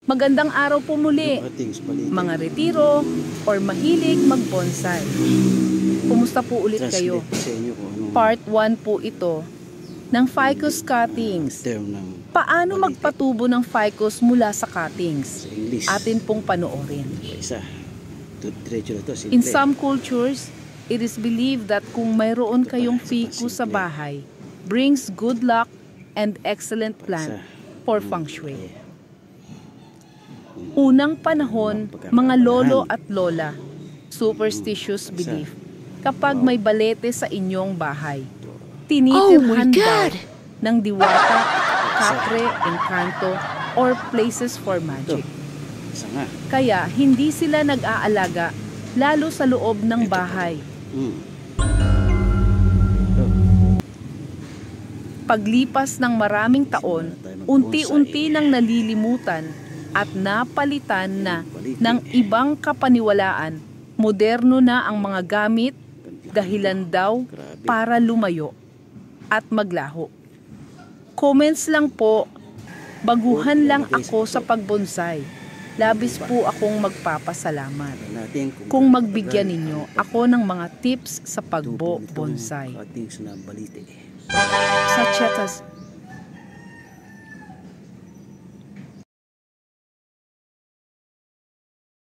Magandang araw po muli, mga retiro or mahilig mag-bonsai. Kumusta po ulit kayo? Part 1 po ito ng ficus cuttings. Paano magpatubo ng ficus mula sa cuttings? Atin pong panoorin. In some cultures, it is believed that kung mayroon kayong ficus sa bahay, brings good luck and excellent plant for feng shui. Unang panahon, mga lolo at lola, superstitious belief, kapag may balete sa inyong bahay, tinitirhan daw ng diwata, kapre, encanto, or places for magic. Kaya hindi sila nag-aalaga, lalo sa loob ng bahay. Paglipas ng maraming taon, unti-unti nang nalilimutan at napalitan na ng ibang kapaniwalaan. Moderno na ang mga gamit, dahilan daw para lumayo at maglaho. Comments lang po, baguhan lang ako sa pagbonsai. Labis po akong magpapasalamat kung magbigyan ninyo ako ng mga tips sa pagbo-bonsai. Such as